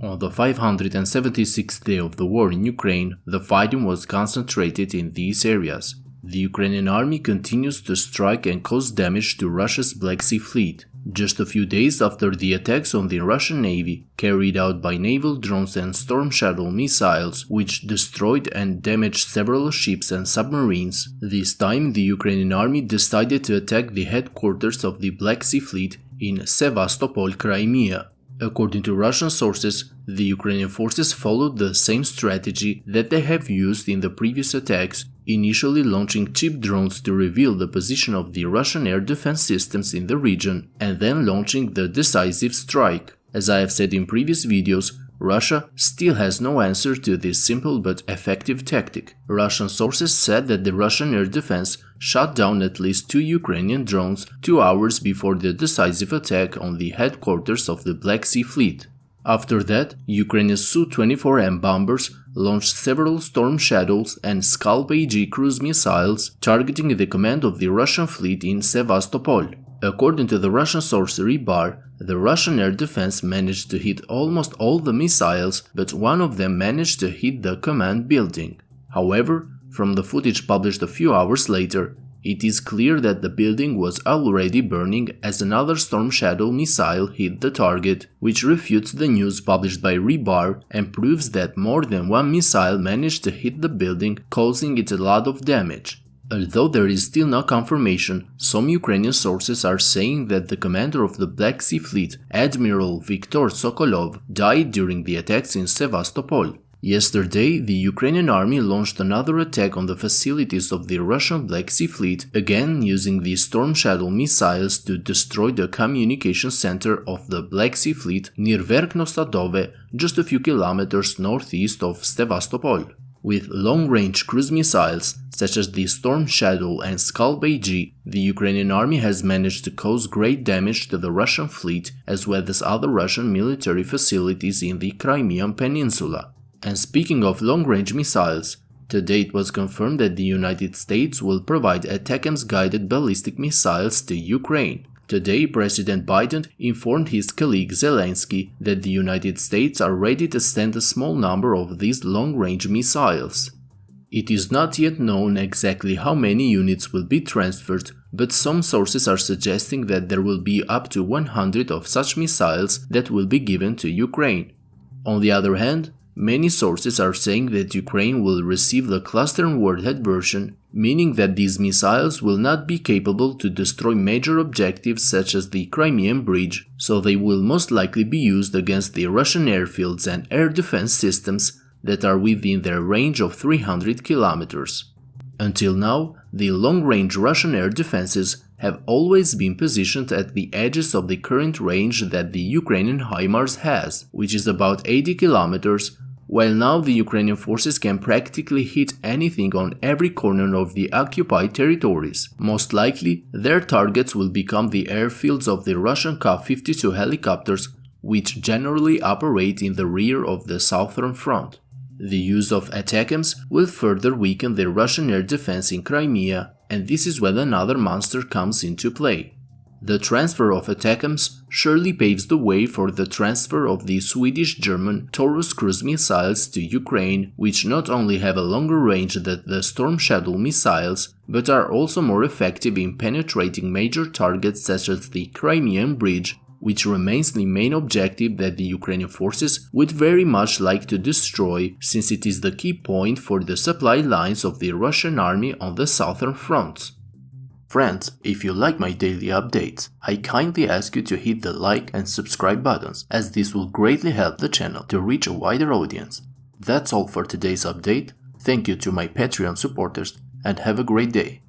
On the 576th day of the war in Ukraine, the fighting was concentrated in these areas. The Ukrainian army continues to strike and cause damage to Russia's Black Sea fleet. Just a few days after the attacks on the Russian Navy, carried out by naval drones and Storm Shadow missiles, which destroyed and damaged several ships and submarines, this time the Ukrainian army decided to attack the headquarters of the Black Sea fleet in Sevastopol, Crimea. According to Russian sources, the Ukrainian forces followed the same strategy that they have used in the previous attacks, initially launching cheap drones to reveal the position of the Russian air defense systems in the region, and then launching the decisive strike. As I have said in previous videos, Russia still has no answer to this simple but effective tactic. Russian sources said that the Russian air defense shot down at least 2 Ukrainian drones 2 hours before the decisive attack on the headquarters of the Black Sea Fleet. After that, Ukraine's Su-24M bombers launched several Storm Shadows and Scalp-AG cruise missiles targeting the command of the Russian fleet in Sevastopol. According to the Russian source Rybar, the Russian air defense managed to hit almost all the missiles, but one of them managed to hit the command building. However, from the footage published a few hours later, it is clear that the building was already burning as another Storm Shadow missile hit the target, which refutes the news published by Rybar and proves that more than one missile managed to hit the building, causing it a lot of damage. Although there is still no confirmation, some Ukrainian sources are saying that the commander of the Black Sea Fleet, Admiral Viktor Sokolov, died during the attacks in Sevastopol. Yesterday, the Ukrainian army launched another attack on the facilities of the Russian Black Sea Fleet, again using the Storm Shadow missiles to destroy the communication center of the Black Sea Fleet near Verkhno-Sadove, just a few kilometers northeast of Sevastopol. With long-range cruise missiles, such as the Storm Shadow and Scalp-AG, the Ukrainian army has managed to cause great damage to the Russian fleet as well as other Russian military facilities in the Crimean Peninsula. And speaking of long-range missiles, today it was confirmed that the United States will provide ATACMS guided ballistic missiles to Ukraine. Today, President Biden informed his colleague Zelensky that the United States are ready to send a small number of these long-range missiles. It is not yet known exactly how many units will be transferred, but some sources are suggesting that there will be up to 100 of such missiles that will be given to Ukraine. On the other hand, many sources are saying that Ukraine will receive the cluster and warhead version, meaning that these missiles will not be capable to destroy major objectives such as the Crimean Bridge, so they will most likely be used against the Russian airfields and air defense systems that are within their range of 300 kilometers. Until now, the long-range Russian air defenses have always been positioned at the edges of the current range that the Ukrainian HIMARS has, which is about 80 kilometers, while now the Ukrainian forces can practically hit anything on every corner of the occupied territories. Most likely, their targets will become the airfields of the Russian Ka-52 helicopters, which generally operate in the rear of the southern front. The use of ATACMS will further weaken the Russian air defense in Crimea, and this is when another monster comes into play. The transfer of ATACMS surely paves the way for the transfer of the Swedish-German Taurus cruise missiles to Ukraine, which not only have a longer range than the Storm Shadow missiles, but are also more effective in penetrating major targets such as the Crimean Bridge, which remains the main objective that the Ukrainian forces would very much like to destroy, since it is the key point for the supply lines of the Russian army on the southern front. Friends, if you like my daily updates, I kindly ask you to hit the like and subscribe buttons, as this will greatly help the channel to reach a wider audience. That's all for today's update. Thank you to my Patreon supporters, and have a great day.